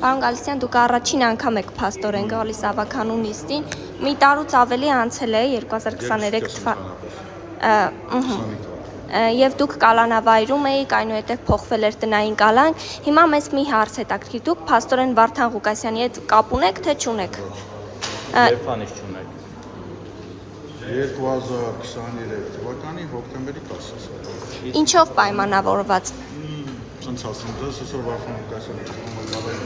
Պարոն Գալստյան, դուք առաջին անգամ եք փաստորեն գալիս ավականու նիստին, մի տարուց ավելի անցել է 2023 թվականին, եւ դուք կալանավայրում էիք, այնուհետև փոխվել էր տնային կալանք, հիմա մեզ մի հարց հետաքրքիր, դուք փաստորեն Վարդան Ղուկասյանի հետ կապ ունեք, թե չունեք։ Երբանից չունեք։ 2023 թվականի հոկտեմբերի 10-ից։ Ինչով պայմանավորված։ Ցենց ասեմ, դες այսօր Վարդան Ղուկասյանի կողմնակալը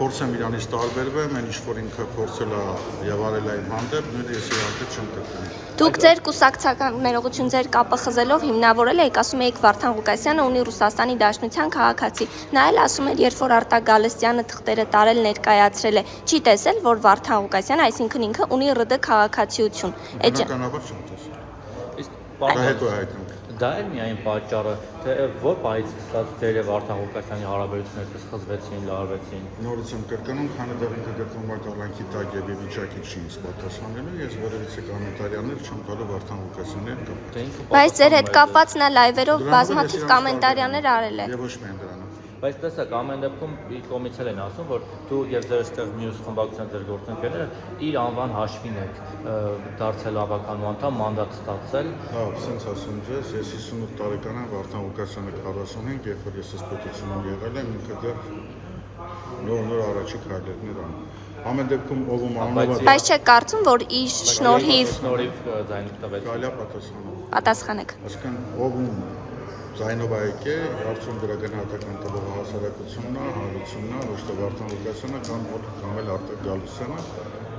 փորձեմ իրանից տարբերվեմ, այն ինչ-որ ինքը փորձել է եւ արել է իմ հանդեպ, նույնիսկ ես իհարկե չեմ կրկնի։ Դուք ձեր կուսակցական ներողություն ձեր կապը խզելով հիմնավորել եք, ասում եք Վարդան Ղուկասյանը ունի Ռուսաստանի Դաշնության քաղաքացի։ Նա էլ ասում էր, երբ որ Արտակ Գալստյանը թղթերը տարել ներկայացրել է, չի տեսել, որ Վարդան Ղուկասյանը, այսինքն ինքը ունի ՌԴ քաղաքացիություն։ Բնականաբար չեմ տեսել։ Դա հետո է հայտնում։ Դա է միայն պատճառը, թե որ պահից սկսած ձեր եւ Վարդան Ղուկասյանի հարաբերությունները կսխզվեցին, լարվեցին։ Նորից եմ կրկնում, քանի դեռ ինքը գտնվում է կալանքի տակ եւ վիճակի չի ինձ պատասխանելու, ես որևիցե կոմենտարիաներ չեմ տալու Վարդան Ղուկասյանի հետ կապված։ Բայց ձեր հետ կապված նա լայվերով բազմաթիվ կոմենտարիաներ արել է։ Եվ ոչ միայն դրանով։ Բայց տեսեք, ամեն դեպքում իր կողմից էլ են ասում, որ դու եւ ձեր այստեղ մյուս խմբակցության ձեր գործընկերները իր անվան հաշվին եք դարձել ավականու անդամ, մանդատ ստացել։ Հա, ասենց ասում ես 58 տարեկան եմ, Վարդան Ղուկասյանը 45, երբ որ ես այս պետությունում եղել եմ, ինքը դեռ նոր առաջի քայլերներ անում։ Ամեն դեպքում ով անունով Բայց չեք կարծում, որ իր շնորհիվ ձայն տվեց։ կարելի է պատասխանել։ պատասխանեք։ Այսինքն ով ձայնով այկ է, արդյոք գրագնահատական տվող հասարակությունն է, հանրությունն է, ոչ թե Վարդան Ղուկասյանը կամ էլ Արտակ Գալստյանը։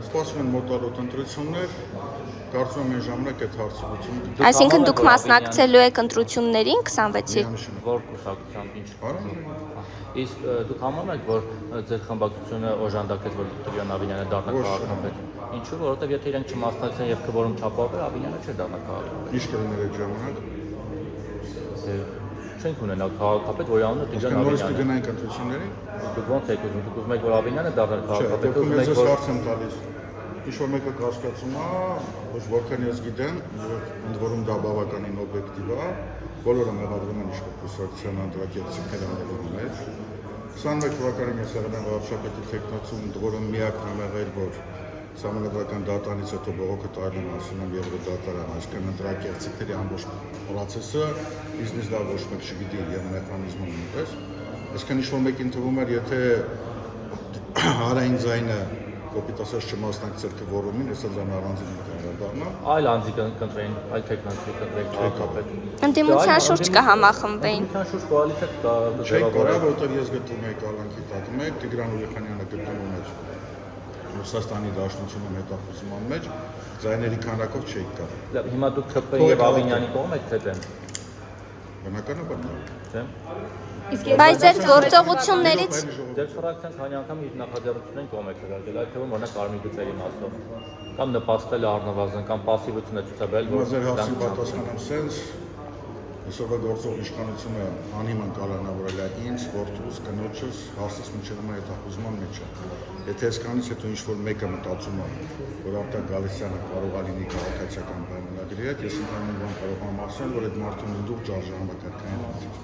Սպասում են մոտալոտ ընտրություններ, կարծում եմ այն ժամանակ այդ հարցությունները։ Այսինքն դուք մասնակցելու եք ընտրություններին 26-ի։ Որ կուսակցությամբ ինչ բան։ Իսկ դուք համոզվում եք, որ ձեր խմբակցությունը օժանդակեց, որ Տիգրան Ավինյանը դառնա քաղաքապետ։ Ինչու՞, որովհետև եթե իրենք չմասնակցեն եւ քվորում չապահովեր, Ավինյանը չէր դառնա քաղաքապետ։ Ինչ կլիներ այդ ժամանակ։ Չենք ունենա քաղաքապետ, որի անունը Տիգրան Ավինյանն է։ Նորից կգնայինք ընտրություններին։ Դուք ոնց եք ուզում, դուք ուզում եք, որ Ավինյանը դառնա քաղաքապետ, ուզում եք, որ հարց եմ տալիս։ Ինչ-որ մեկը կասկածում է, ոչ որքան ես գիտեմ, ընդ որում դա բավականին օբյեկտիվ է, բոլորը մեղադրում են իշխող կուսակցության անդրակերտցիքներ անելու մեջ։ 21 թվականին ես եղել եմ վարչապետի թեկնածում, ընդ որում միակն եմ եղել, որ Սահմանադրական դատարանից հետո բողոքը տարել եմ ասում եմ Եվրոդատարան, այսինքն անդրակերտցիքների ամբողջ պրոցեսը բիզնես դա ոչ մեկ չգիտի եւ մեխանիզմը նույնպես։ Այսինքն ինչ-որ մեկին թվում էր, եթե հարային ձայնը կոպիտ ասած չմասնակցել քվորումին, ես էլ առանձին դառնա։ Այլ անձի կընտրեին, այլ տեխնացի կընտրեին քաղաքապետ։ Ընդդիմության շուրջ կհամախմբեին։ Ընդդիմության շուրջ կոալիցիա կա։ Չէ, կարա, որտեղ ես գտնվում եի կալանքի տակ մեկ, Տիգրան Ուրիխանյանը գտնվում էր Ռուսաստանի Դաշնությունում հետախուզման մեջ, ձայների քանակով չէի կա։ Լավ, հիմա դուք ԿՊ եւ Ավինյանի կողմ եք թե դեմ։ Բնականաբար Չէ։ Բայց ձեր գործողություններից Ձեր ֆրակցիան քանի անգամ իր նախաձեռնություններին կողմ եք հրաժարվել, այդ թվում օրինակ կարմիր գծերի մասով, կամ նպաստել առնվազն, կամ պասիվություն է ցուցաբերել, որ ձեր հարցի պատասխանեմ սենց այսօրվա գործող իշխանությունը անհիմն կալանավորել է ինձ, որդուս, կնոջս, հարցս մինչև հիմա հետախուզման մեջ է։ Եթե այսքանից հետո ինչ-որ մեկը մտածում է, որ Արտակ Գալստյանը կարող է լինի քաղաքացիական պայմանագրի հետ, ես ընդհանուր բան կարող եմ ասել, որ այդ մարդուն ընդդուք ջարժը համակարգային խնդիր։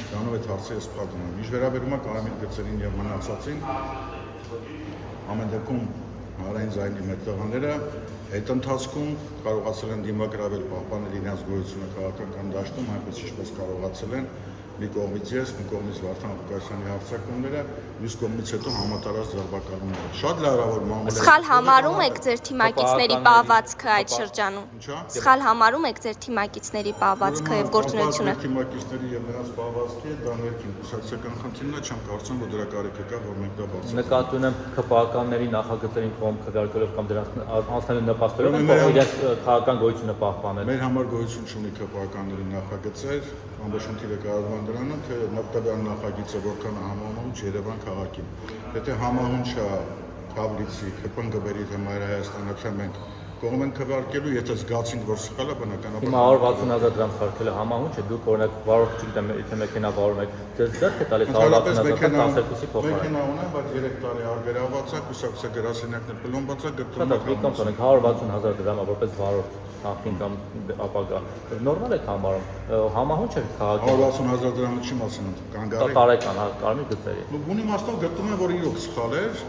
Դրանով այդ հարցը ես փակում եմ։ Ինչ վերաբերում է կարմիր գծերին եւ մնացածին, ամեն դեպքում հանրային ձայնի մետաղները այդ ընթացքում կարողացել են դիմագրավել պահպանել իրենց գոյությունը քաղաքական դաշտում, այնպես ինչպես կարողացել են մի կողմից ես, մի կողմից Վարդան Ղուկասյանի հարձակումները, մյուս կողմից հետո համատարած ձերբակալումները։ Շատ լավավոր մամուլը։ Սխալ համարում եք ձեր թիմակիցների պահվածքը այդ շրջանում։ Սխալ համարում եք ձեր թիմակիցների պահվածքը եւ գործունեությունը։ Թիմակիցների եւ նրանց պահվածքի դա ներքին կուսակցական խնդիրն է, չեմ կարծում, որ դրա կարիքը կա, որ մենք դա բարձրացնենք։ Նկատի ունեմ ԿՊԱ-կանների նախագծերին կողմ քվեարկելով կամ դրանց անցնելու նպաստելով իրենց քաղաքական գոյությունը պահպանել։ Մեր համար գոյություն չունի ԿՊԱ-կանների նախագծեր, ամբողջ խնդիրը կառավարման դրանով, թե նպատակ նախագիծը որքան համահունչ Երևան քաղաքին։ Եթե համահունչ է Քավլիցի, ԿՊՆԳ-ի թե Մայր Հայաստանը, թե մենք կողմ են քվեարկելու, եթե զգացին, որ սխալ է, բնականաբար։ Հիմա 160,000 դրամ սարքելը համահունչ է, դուք օրինակ վարորդ չգիտեմ, եթե մեքենա վարում եք, ձեզ ձեռք է տալիս 160,000 12-ի փոխարեն։ Մեքենա ունեմ, բայց 3 տարի արգելավված է, կուսակցը գրասենյակն է պլոմբած է, գտնում Դա դուք կամ տոնեք 160,000 դրամը որպես վարորդ նախին կամ ապագա։ Նորմալ է համարում։ Համահունչ է քաղաքի։ 160,000 դրամը չի մասն կանգարի։ Տարեկան, հա, կարմիր գծերի։ Ու իմաստով գտնում եմ, որ իրոք սխալ էր,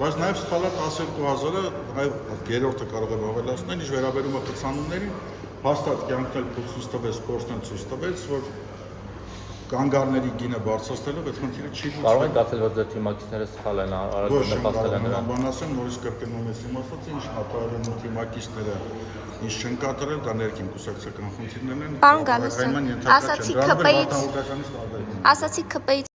բայց նաև սխալ է 12,000-ը, նաև երրորդը կարող եմ ավելացնել, ինչ վերաբերում է խցանումներին, հաստատ կյանքն էլ ցույց տվեց, փորձն էլ ցույց տվեց, որ կանգարների գինը բարձրացնելով այդ խնդիրը չի լուծվում։ Կարող եք ասել, որ ձեր թիմակիցները սխալ են, արագ նպաստել են նրան։ Բան ասեմ, նորից կրկնում եմ իմ ասածը, ինչ հատարել են թիմակիցները, ինչ չեն կատարել, դա ներքին կուսակցական խնդիրներն են։ Պարոն Գալստյան, ասացի ԿՊ-ից